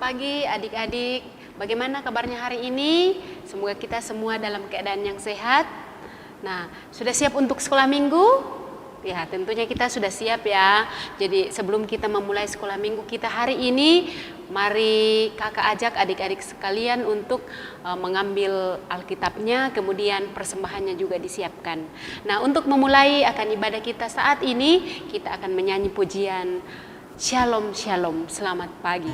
pagi adik-adik. Bagaimana kabarnya hari ini? Semoga kita semua dalam keadaan yang sehat. Nah, sudah siap untuk sekolah minggu? Ya, tentunya kita sudah siap ya. Jadi sebelum kita memulai sekolah minggu kita hari ini, mari kakak ajak adik-adik sekalian untuk mengambil Alkitabnya, kemudian persembahannya juga disiapkan. Nah, untuk memulai akan ibadah kita saat ini, kita akan menyanyi pujian Shalom Shalom, selamat pagi.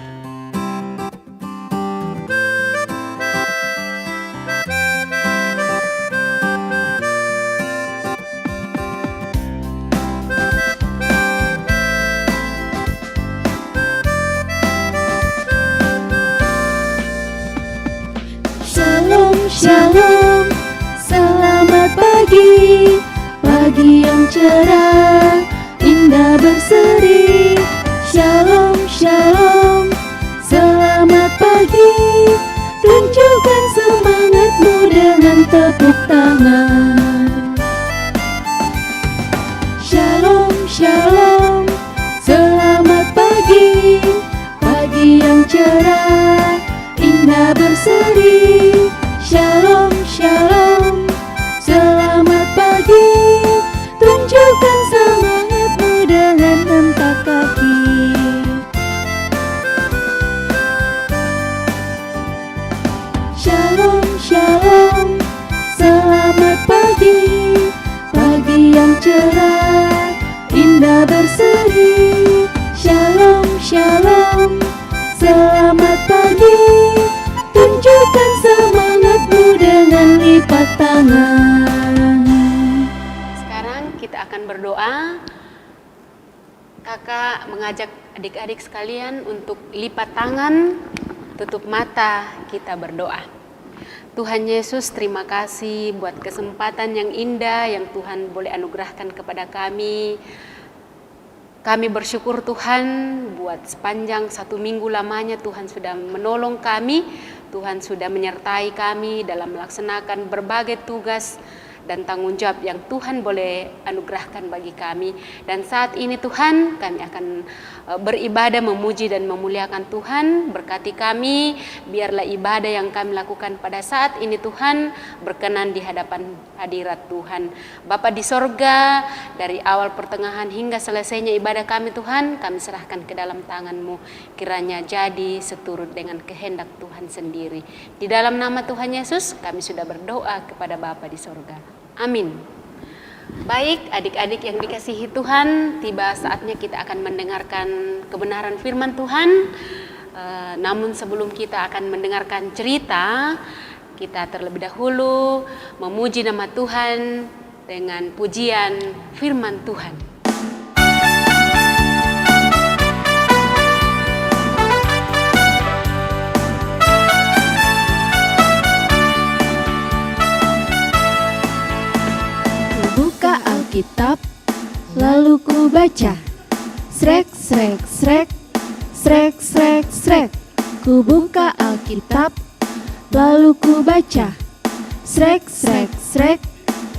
Shalom, selamat pagi, pagi yang cerah, indah berseri. Shalom, shalom, selamat pagi, tunjukkan semangatmu dengan tepuk tangan. Shalom, shalom, selamat pagi, pagi yang cerah, indah berseri. Shalom, shalom, selamat pagi, tunjukkan semangatmu dengan hentak kaki. Shalom, shalom, selamat pagi, pagi yang cerah, indah berseri. Shalom, shalom, selamat pagi, tunjukkan semangatmu dengan lipat tangan. Sekarang kita akan berdoa. Kakak mengajak adik-adik sekalian untuk lipat tangan, tutup mata, kita berdoa. Tuhan Yesus, terima kasih buat kesempatan yang indah yang Tuhan boleh anugerahkan kepada kami. Kami bersyukur Tuhan buat sepanjang 1 minggu lamanya Tuhan sudah menolong kami. Tuhan sudah menyertai kami dalam melaksanakan berbagai tugas dan tanggung jawab yang Tuhan boleh anugerahkan bagi kami. Dan saat ini Tuhan, kami akan beribadah, memuji dan memuliakan Tuhan. Berkati kami, biarlah ibadah yang kami lakukan pada saat ini Tuhan berkenan di hadapan hadirat Tuhan. Bapa di sorga, dari awal pertengahan hingga selesainya ibadah kami Tuhan, kami serahkan ke dalam tangan-Mu. Kiranya jadi seturut dengan kehendak Tuhan sendiri. Di dalam nama Tuhan Yesus, kami sudah berdoa kepada Bapa di sorga. Amin. Baik adik-adik yang dikasihi Tuhan, tiba saatnya kita akan mendengarkan kebenaran firman Tuhan. Namun sebelum kita akan mendengarkan cerita, kita terlebih dahulu memuji nama Tuhan dengan pujian firman Tuhan. Kitab, lalu ku baca. Srek, srek, srek, srek, srek, srek. Ku buka Alkitab, lalu ku baca. Srek, srek, srek,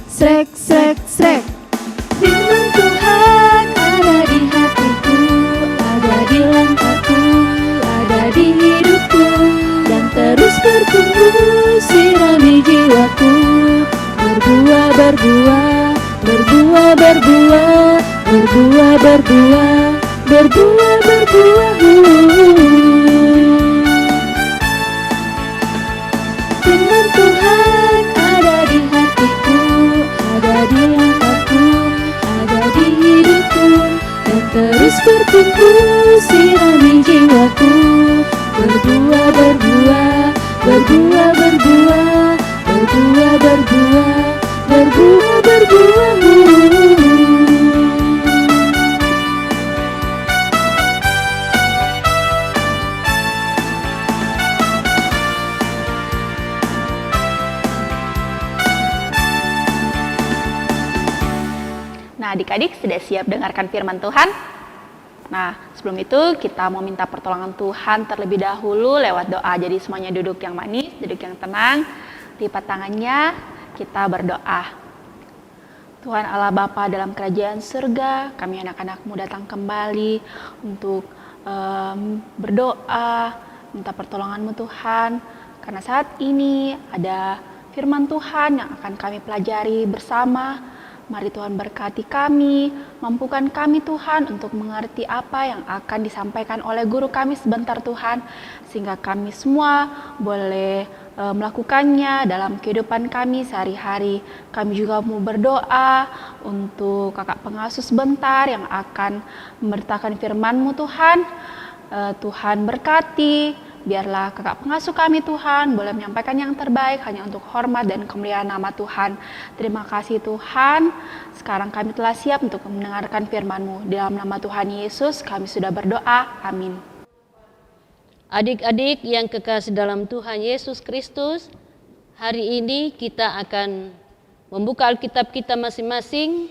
srek, srek, srek. Firman Tuhan ada di hatiku, ada di langkahku, ada di hidupku, dan terus bertumbuh sirami jiwaku. Berbuah, berbuah, berbuah, berbuah, berbuah, berbuah, berbuah, berbuah. Firman Tuhan ada di hatiku, ada di langkahku, ada di hidupku, dan terus bertumbuh sirami jiwaku. Berbuah, berbuah, berbuah, berbuah, berbuah, berbuah, berbuah, berbuah. Nah, adik-adik sudah siap dengarkan firman Tuhan? Nah, sebelum itu kita mau minta pertolongan Tuhan terlebih dahulu lewat doa. Jadi semuanya duduk yang manis, duduk yang tenang, lipat tangannya, kita berdoa. Tuhan Allah Bapa dalam kerajaan surga, kami anak-anak-Mu datang kembali untuk berdoa, minta pertolongan-Mu Tuhan, karena saat ini ada firman Tuhan yang akan kami pelajari bersama. Mari Tuhan berkati kami, mampukan kami Tuhan untuk mengerti apa yang akan disampaikan oleh guru kami sebentar Tuhan, sehingga kami semua boleh melakukannya dalam kehidupan kami sehari-hari. Kami juga mau berdoa untuk kakak pengasuh sebentar yang akan memberitakan firman-Mu Tuhan. Tuhan berkati. Biarlah kakak pengasuh kami Tuhan boleh menyampaikan yang terbaik hanya untuk hormat dan kemuliaan nama Tuhan. Terima kasih Tuhan. Sekarang kami telah siap untuk mendengarkan firman-Mu. Dalam nama Tuhan Yesus kami sudah berdoa. Amin. Adik-adik yang kekasih dalam Tuhan Yesus Kristus, hari ini kita akan membuka Alkitab kita masing-masing.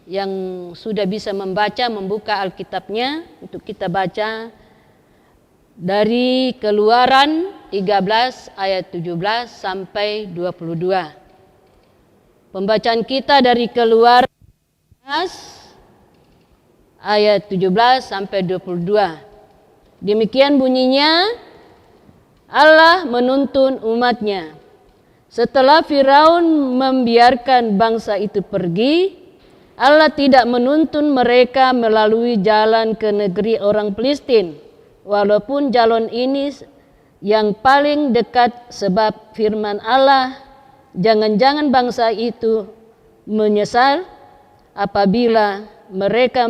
Yang sudah bisa membuka Alkitabnya untuk kita baca dari Keluaran 13 ayat 17 sampai 22. Pembacaan kita dari Keluaran 13 ayat 17 sampai 22. Demikian bunyinya, Allah menuntun umatnya. Setelah Firaun membiarkan bangsa itu pergi, Allah tidak menuntun mereka melalui jalan ke negeri orang Filistin. Walaupun jalan ini yang paling dekat, sebab firman Allah, jangan-jangan bangsa itu menyesal apabila mereka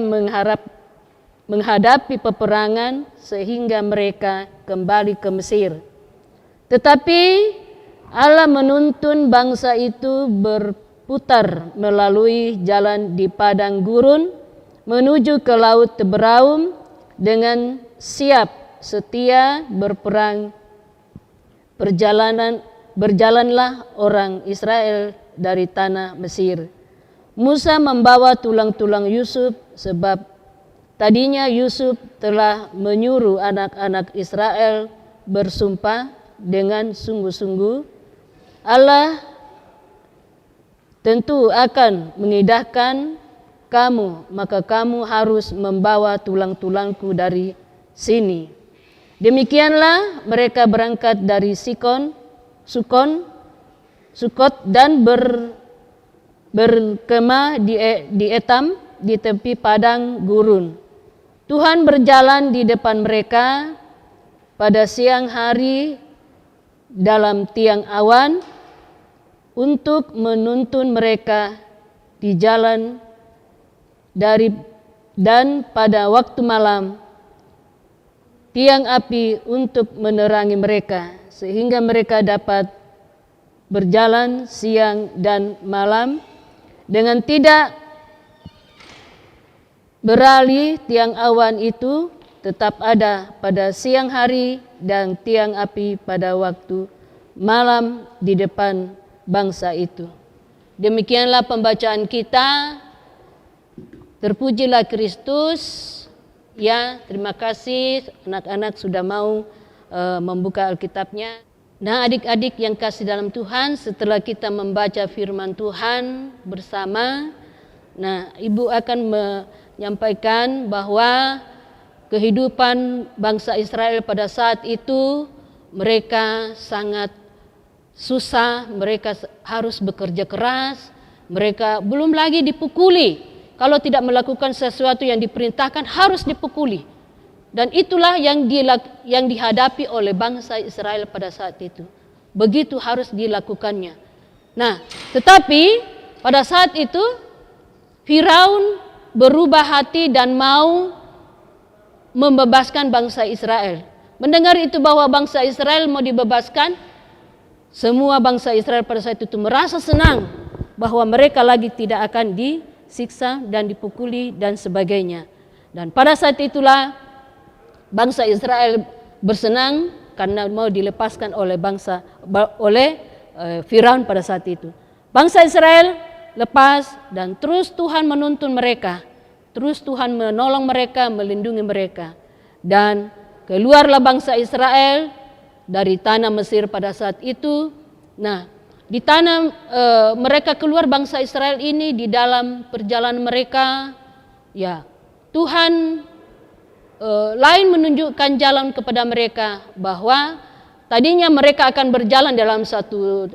menghadapi peperangan sehingga mereka kembali ke Mesir. Tetapi Allah menuntun bangsa itu berputar melalui jalan di padang gurun menuju ke Laut Teberaum dengan siap setia berperang. Berjalanlah orang Israel dari tanah Mesir. Musa membawa tulang-tulang Yusuf, sebab tadinya Yusuf telah menyuruh anak-anak Israel bersumpah dengan sungguh-sungguh, Allah tentu akan mengindahkan kamu, maka kamu harus membawa tulang-tulangku dari sini. Demikianlah mereka berangkat dari Sukot dan berkemah di Etam di tepi padang gurun. Tuhan berjalan di depan mereka pada siang hari dalam tiang awan untuk menuntun mereka di jalan dan pada waktu malam tiang api untuk menerangi mereka, sehingga mereka dapat berjalan siang dan malam dengan tidak beralih. Tiang awan itu tetap ada pada siang hari dan tiang api pada waktu malam di depan bangsa itu. Demikianlah pembacaan kita. Terpujilah Kristus. Ya, terima kasih anak-anak sudah mau membuka Alkitabnya. Nah, adik-adik yang kasih dalam Tuhan, setelah kita membaca firman Tuhan bersama, nah, Ibu akan menyampaikan bahwa kehidupan bangsa Israel pada saat itu mereka sangat susah, mereka harus bekerja keras, mereka belum lagi dipukuli. Kalau tidak melakukan sesuatu yang diperintahkan harus dipukuli. Dan itulah yang dihadapi oleh bangsa Israel pada saat itu. Begitu harus dilakukannya. Nah, tetapi pada saat itu Firaun berubah hati dan mau membebaskan bangsa Israel. Mendengar itu bahwa bangsa Israel mau dibebaskan, semua bangsa Israel pada saat itu merasa senang bahwa mereka lagi tidak akan disiksa dan dipukuli dan sebagainya. Dan pada saat itulah bangsa Israel bersenang karena mau dilepaskan oleh Firaun pada saat itu. Bangsa Israel lepas dan terus Tuhan menuntun mereka. Terus Tuhan menolong mereka, melindungi mereka. Dan keluarlah bangsa Israel dari tanah Mesir pada saat itu. Nah, di tanah mereka keluar bangsa Israel ini, di dalam perjalanan mereka, ya Tuhan lain menunjukkan jalan kepada mereka, bahwa tadinya mereka akan berjalan dalam satu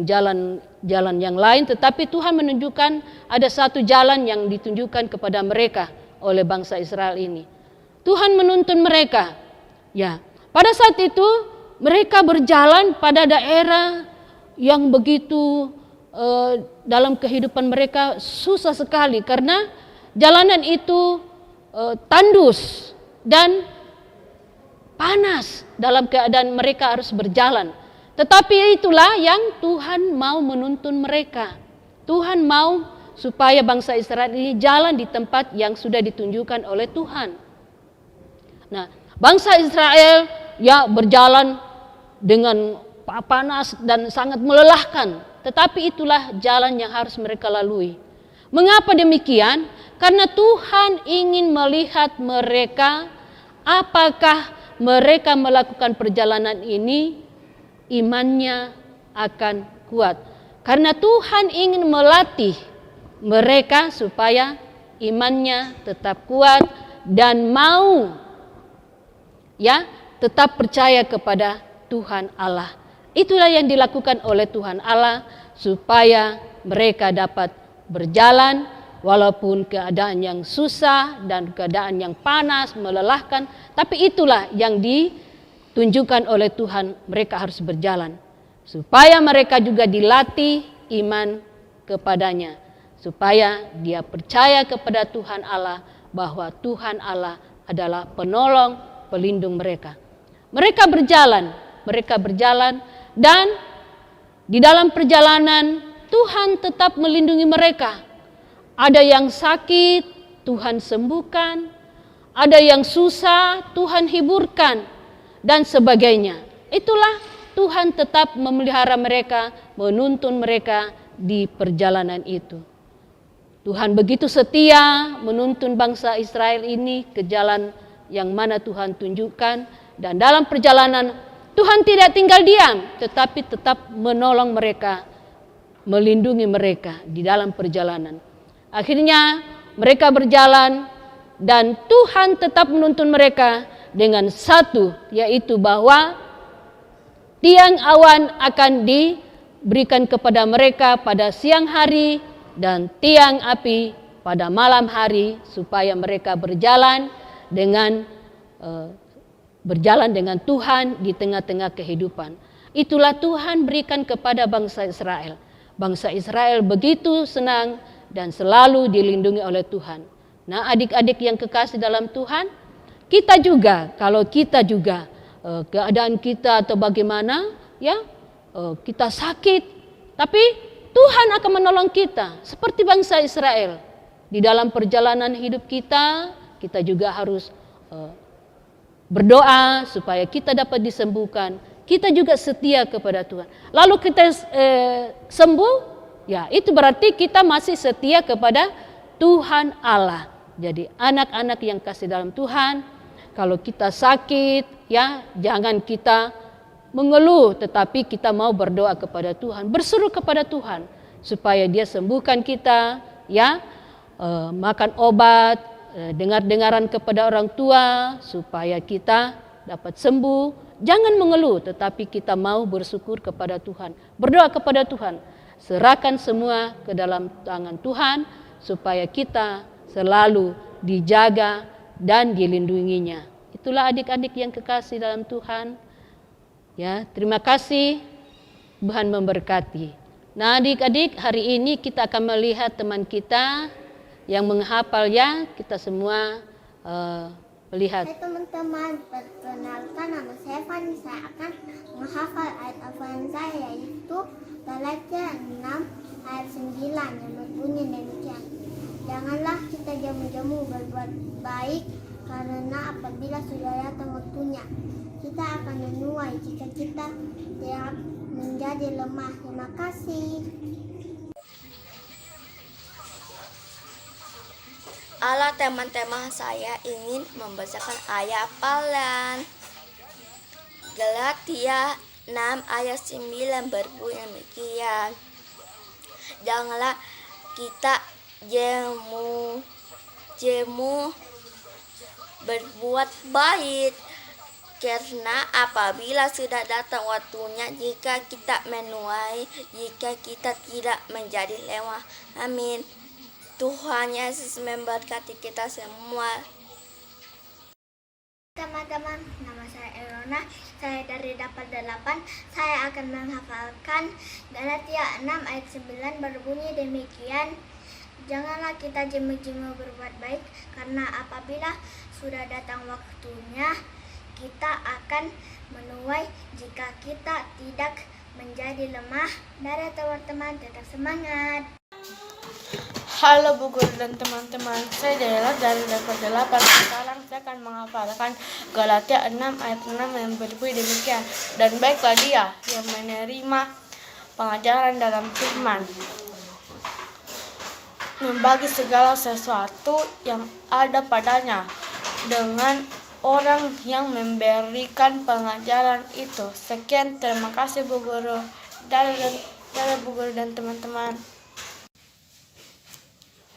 jalan yang lain, tetapi Tuhan menunjukkan ada satu jalan yang ditunjukkan kepada mereka oleh bangsa Israel ini. Tuhan menuntun mereka. Ya, pada saat itu mereka berjalan pada daerah yang begitu dalam kehidupan mereka susah sekali, karena jalanan itu tandus dan panas dalam keadaan mereka harus berjalan. Tetapi itulah yang Tuhan mau menuntun mereka. Tuhan mau supaya bangsa Israel ini jalan di tempat yang sudah ditunjukkan oleh Tuhan. Nah, bangsa Israel ya berjalan dengan panas dan sangat melelahkan. Tetapi itulah jalan yang harus mereka lalui. Mengapa demikian? Karena Tuhan ingin melihat mereka, apakah mereka melakukan perjalanan ini imannya akan kuat. Karena Tuhan ingin melatih mereka supaya imannya tetap kuat dan mau ya tetap percaya kepada Tuhan Allah. Itulah yang dilakukan oleh Tuhan Allah supaya mereka dapat berjalan walaupun keadaan yang susah dan keadaan yang panas, melelahkan, tapi itulah yang ditunjukkan oleh Tuhan, mereka harus berjalan supaya mereka juga dilatih iman kepadanya, supaya dia percaya kepada Tuhan Allah, bahwa Tuhan Allah adalah penolong, pelindung mereka. Mereka berjalan dan di dalam perjalanan Tuhan tetap melindungi mereka. Ada yang sakit, Tuhan sembuhkan. Ada yang susah, Tuhan hiburkan. Dan sebagainya. Itulah Tuhan tetap memelihara mereka, menuntun mereka di perjalanan itu. Tuhan begitu setia menuntun bangsa Israel ini ke jalan yang mana Tuhan tunjukkan. Dan dalam perjalanan Tuhan tidak tinggal diam, tetapi tetap menolong mereka, melindungi mereka di dalam perjalanan. Akhirnya mereka berjalan dan Tuhan tetap menuntun mereka dengan satu, yaitu bahwa tiang awan akan diberikan kepada mereka pada siang hari dan tiang api pada malam hari, supaya mereka berjalan dengan Tuhan di tengah-tengah kehidupan. Itulah Tuhan berikan kepada bangsa Israel. Bangsa Israel begitu senang dan selalu dilindungi oleh Tuhan. Nah, adik-adik yang kekasih dalam Tuhan, kita juga, kalau kita juga keadaan kita atau bagaimana, ya kita sakit, tapi Tuhan akan menolong kita. Seperti bangsa Israel, di dalam perjalanan hidup kita juga harus berdoa supaya kita dapat disembuhkan. Kita juga setia kepada Tuhan. Lalu kita sembuh, ya itu berarti kita masih setia kepada Tuhan Allah. Jadi anak-anak yang kasih dalam Tuhan, kalau kita sakit, ya jangan kita mengeluh, tetapi kita mau berdoa kepada Tuhan, berseru kepada Tuhan supaya Dia sembuhkan kita, ya makan obat, dengar-dengaran kepada orang tua supaya kita dapat sembuh. Jangan mengeluh, tetapi kita mau bersyukur kepada Tuhan, berdoa kepada Tuhan, serahkan semua ke dalam tangan Tuhan supaya kita selalu dijaga dan dilindunginya. Itulah adik-adik yang kekasih dalam Tuhan. Ya, terima kasih, Tuhan memberkati. Nah, adik-adik, hari ini kita akan melihat teman kita yang menghafal, ya, kita semua melihat. Hai teman-teman, perkenalkan nama saya Fani. Saya akan menghafal ayat hafalan saya, yaitu Galatia 6 ayat 9 yang berbunyi demikian. Janganlah kita jamu-jamu berbuat baik, karena apabila sudah datang waktunya, kita akan menuai jika kita tidak menjadi lemah. Terima kasih. Halo teman-teman, saya ingin membacakan ayat hafalan. Galatia 6 ayat 9 berbunyi demikian. Janganlah kita jemu berbuat baik. Karena apabila sudah datang waktunya, jika kita menuai, jika kita tidak menjadi lemah. Amin. Tuhan Yesus memberkati kita semua. Teman-teman, nama saya Elona, saya dari Dapal 8. Saya akan menghafalkan Galatia 6 ayat 9 berbunyi demikian. Janganlah kita jemu-jemu berbuat baik, karena apabila sudah datang waktunya, kita akan menuai jika kita tidak menjadi lemah. Dari teman-teman, tetap semangat. Halo Bu Guru dan teman-teman, saya Dela dari Dapal 8. Sekarang saya akan menghafalkan Galatia 6 ayat 6 yang berbunyi demikian. Dan baiklah dia yang menerima pengajaran dalam firman, membagi segala sesuatu yang ada padanya dengan orang yang memberikan pengajaran itu. Sekian, terima kasih Bu Guru. Dadah Bu Guru dan teman-teman.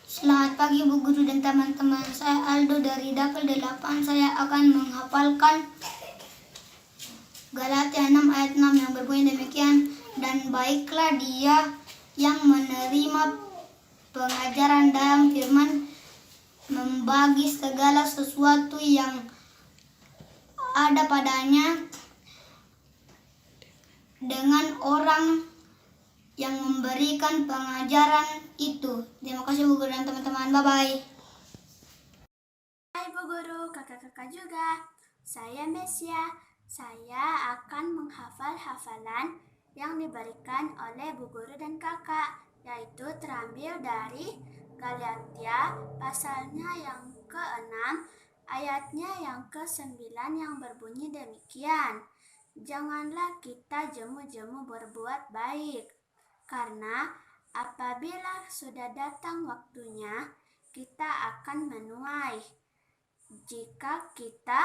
Selamat pagi Bu Guru dan teman-teman. Saya Aldo dari Dapal 8. Saya akan menghafalkan Galatia 6 ayat 6 yang berbunyi demikian. Dan baiklah dia yang menerima pengajaran dalam firman, membagi segala sesuatu yang ada padanya dengan orang yang memberikan pengajaran itu. Terima kasih Bu Guru dan teman-teman. Bye-bye. Hai Bu Guru, kakak-kakak juga. Saya Mesia. Saya akan menghafal hafalan yang diberikan oleh Bu Guru dan kakak, yaitu terambil dari Galatia pasalnya yang ke-6, ayatnya yang ke-9 yang berbunyi demikian. Janganlah kita jemu-jemu berbuat baik, karena apabila sudah datang waktunya, kita akan menuai jika kita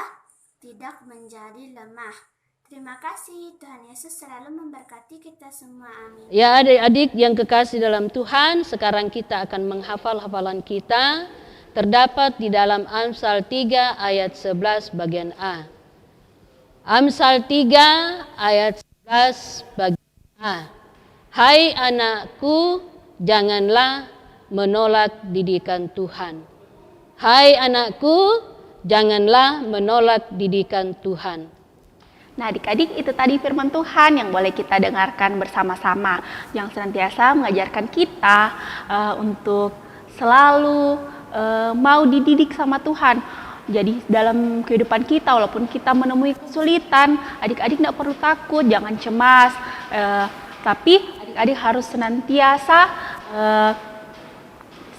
tidak menjadi lemah. Terima kasih. Tuhan Yesus selalu memberkati kita semua. Amin. Ya adik-adik yang kekasih dalam Tuhan, sekarang kita akan menghafal hafalan kita. Terdapat di dalam Amsal 3 ayat 11 bagian A. Amsal 3 ayat 11 bagian A. Hai anakku, janganlah menolak didikan Tuhan. Hai anakku, janganlah menolak didikan Tuhan. Nah adik-adik, itu tadi firman Tuhan yang boleh kita dengarkan bersama-sama, yang senantiasa mengajarkan kita untuk selalu mau dididik sama Tuhan. Jadi dalam kehidupan kita, walaupun kita menemui kesulitan, adik-adik tidak perlu takut, jangan cemas, tapi adik-adik harus senantiasa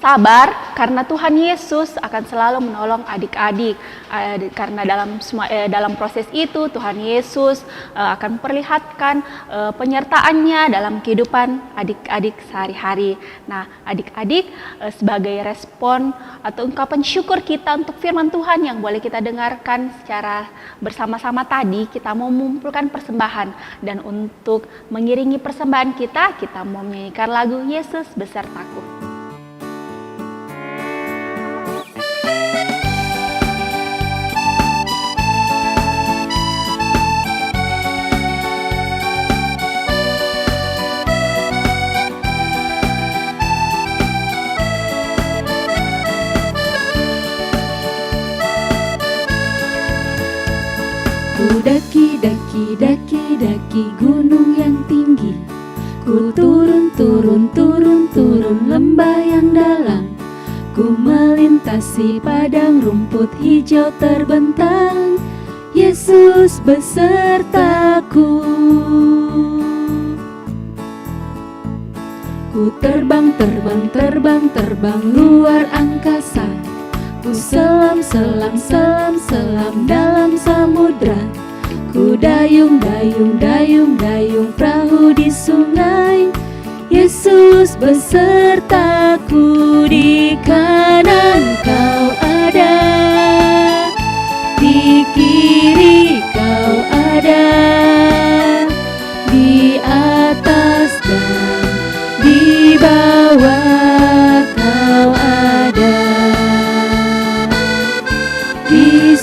sabar, karena Tuhan Yesus akan selalu menolong adik-adik. Karena dalam proses itu Tuhan Yesus akan memperlihatkan penyertaannya dalam kehidupan adik-adik sehari-hari. Nah, adik-adik sebagai respon atau ungkapan syukur kita untuk firman Tuhan yang boleh kita dengarkan secara bersama-sama tadi, kita mau mengumpulkan persembahan, dan untuk mengiringi persembahan kita mau menyanyikan lagu Yesus Besertaku. Ku daki gunung yang tinggi, ku turun lembah yang dalam, ku melintasi padang rumput hijau terbentang. Yesus besertaku. Ku terbang luar angkasa, ku selam dalam samudra. Ku dayung perahu di sungai. Yesus besertaku. Di kanan kau ada, di kiri kau ada, di atas dan di bawah kau ada. Di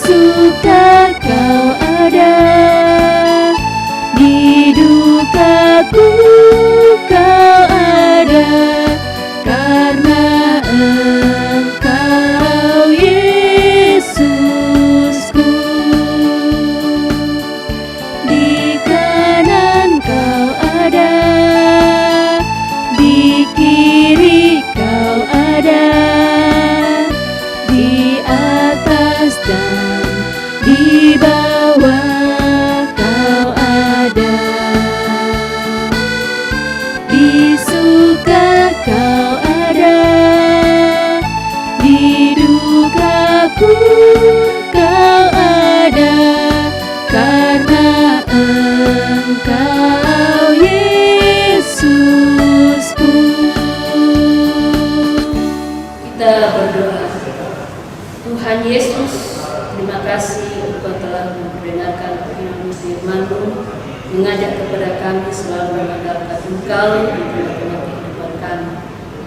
mengajak kepada kami selalu mengandalkan Engkau di tengah-tengah kehidupan kami,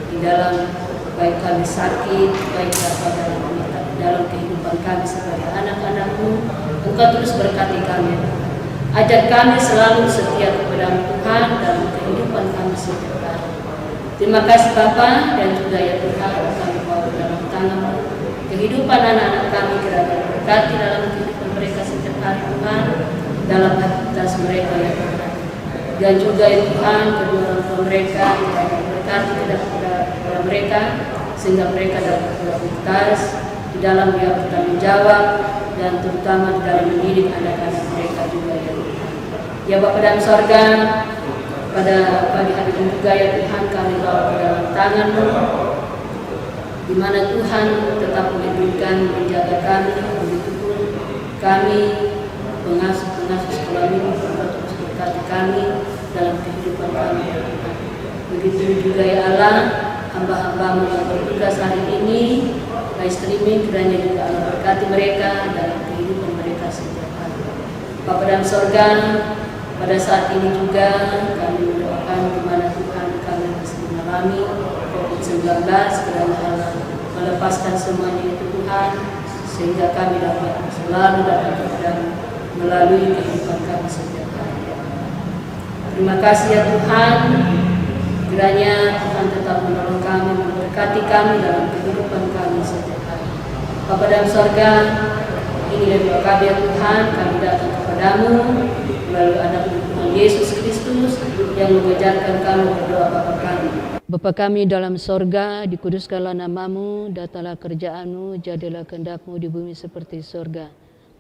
di dalam baik kami sakit, baik dalam kehidupan kami sebagai anak-anak-Mu. Engkau terus berkati kami. Ajak kami selalu setia kepada Tuhan dalam kehidupan kami setiap hari. Terima kasih Bapa, dan juga ya Tuhan, kami bawa dalam tangan-Mu kehidupan anak-anak kami, kiranya berkati dalam kehidupan mereka setiap hari Tuhan, dalam aktivitas mereka ya Tuhan. Dan juga ya Tuhan, kedua orang tua mereka, kiranya berkati kepada mereka, sehingga mereka dapat beraktivitas di dalam bertanggung jawab, dan terutama di dalam mendidik anak-anak mereka juga ya Tuhan. Ya Bapa dalam sorga, pada pagi hari ini juga ya Tuhan, kami bawa ke dalam tangan-Mu, di mana Tuhan tetap melindungi, menjaga kami, begitupun kami pengasuh-pengasuh sekolah minggu, terus berkati kami dalam kehidupan kami. Begitu juga ya Allah, hamba-hamba-Mu yang bertugas hari ini, live streaming, kiranya juga Allah berkati mereka dalam kehidupan mereka setiap hari. Bapa dalam sorga, pada saat ini juga kami mendoakan di mana Tuhan kami masih mengalami COVID-19, kiranya Allah melepaskan semuanya itu Tuhan, sehingga kami dapat selalu dapat kepadamu melalui kehidupan kami setiap hari. Terima kasih ya Tuhan, kiranya Tuhan tetap menolong kami, memberkati kami dalam kehidupan kami setiap hari. Bapa dalam sorga, ini dari doa kami ya Tuhan, kami datang kepadamu melalui anak Tuhan Yesus Kristus yang mengajarkan kami berdoa Bapa kami. Bapa kami dalam sorga, dikuduskanlah namamu, datanglah kerjaanmu, jadilah kehendak-Mu di bumi seperti sorga.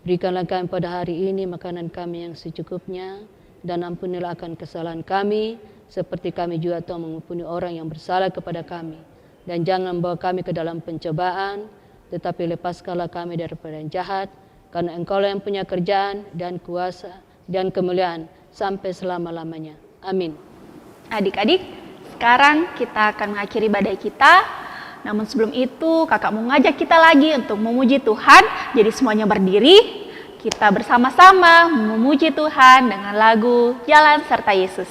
Berikanlah kami pada hari ini makanan kami yang secukupnya, dan ampunilah akan kesalahan kami, seperti kami juga telah mengampuni orang yang bersalah kepada kami. Dan jangan membawa kami ke dalam pencobaan, tetapi lepaskanlah kami daripada yang jahat, karena Engkau-Lah yang punya kerjaan dan kuasa dan kemuliaan sampai selama-lamanya. Amin. Adik-adik, sekarang kita akan mengakhiri badai kita. Namun sebelum itu, kakak mau ngajak kita lagi untuk memuji Tuhan. Jadi semuanya berdiri, kita bersama-sama memuji Tuhan dengan lagu Jalan Serta Yesus.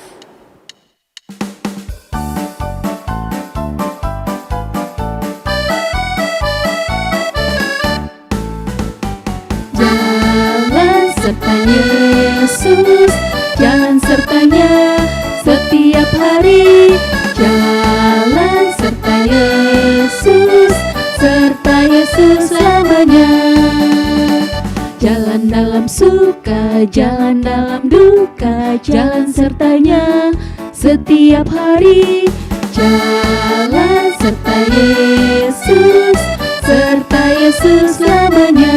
Jalan serta Yesus, jalan sertanya setiap hari. Jalan serta Yesus selamanya. Jalan dalam suka, jalan dalam duka, jalan sertanya setiap hari. Jalan serta Yesus selamanya.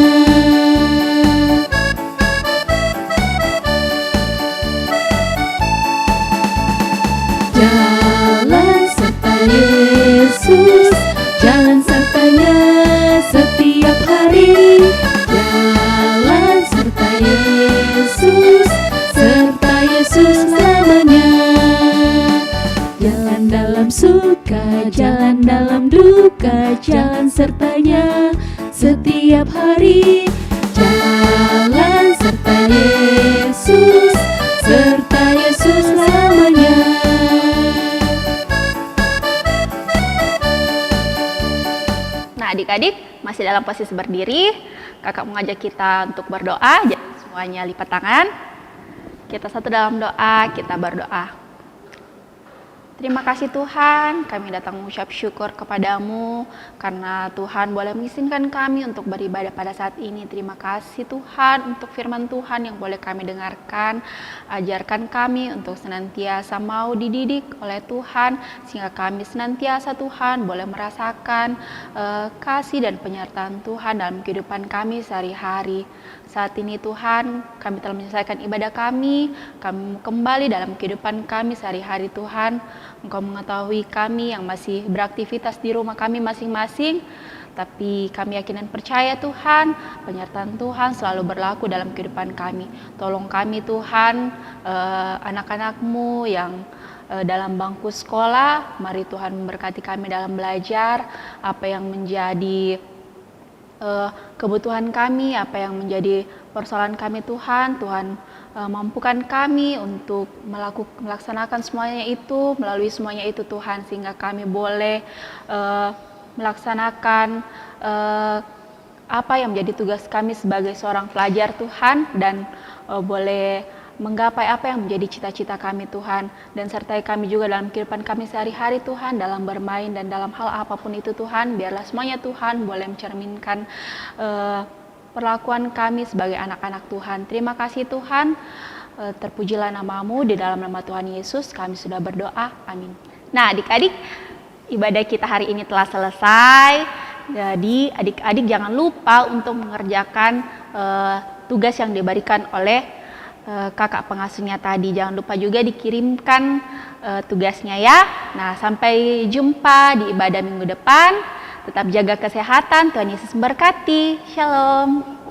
Jalan serta Yesus, jalan sertanya setiap hari. Jalan serta Yesus selamanya. Jalan dalam suka, jalan dalam duka, jalan sertanya setiap hari. Jalan serta Yesus selamanya. Nah, adik-adik masih dalam posisi berdiri. Kakak mengajak kita untuk berdoa. Jadi semuanya lipat tangan. Kita satu dalam doa, kita berdoa. Terima kasih Tuhan, kami datang mengucap syukur kepadamu karena Tuhan boleh mengizinkan kami untuk beribadah pada saat ini. Terima kasih Tuhan untuk firman Tuhan yang boleh kami dengarkan. Ajarkan kami untuk senantiasa mau dididik oleh Tuhan, sehingga kami senantiasa Tuhan boleh merasakan kasih dan penyertaan Tuhan dalam kehidupan kami sehari-hari. Saat ini Tuhan, kami telah menyelesaikan ibadah kami kembali dalam kehidupan kami sehari-hari Tuhan. Engkau mengetahui kami yang masih beraktivitas di rumah kami masing-masing, tapi kami yakin dan percaya Tuhan, penyertaan Tuhan selalu berlaku dalam kehidupan kami. Tolong kami Tuhan, anak-anak-Mu yang dalam bangku sekolah, mari Tuhan memberkati kami dalam belajar, apa yang menjadi kebutuhan kami, apa yang menjadi persoalan kami Tuhan mampukan kami untuk melaksanakan semuanya itu, melalui semuanya itu Tuhan, sehingga kami boleh melaksanakan apa yang menjadi tugas kami sebagai seorang pelajar Tuhan, dan boleh menggapai apa yang menjadi cita-cita kami Tuhan, dan sertai kami juga dalam kehidupan kami sehari-hari Tuhan, dalam bermain dan dalam hal apapun itu Tuhan. Biarlah semuanya Tuhan boleh mencerminkan perlakuan kami sebagai anak-anak Tuhan. Terima kasih Tuhan, terpujilah nama-Mu, di dalam nama Tuhan Yesus kami sudah berdoa, amin. Nah adik-adik, ibadah kita hari ini telah selesai. Jadi adik-adik jangan lupa untuk mengerjakan tugas yang diberikan oleh kakak pengasuhnya tadi. Jangan lupa juga dikirimkan tugasnya ya. Nah, sampai jumpa di ibadah minggu depan. Tetap jaga kesehatan. Tuhan Yesus memberkati. Shalom.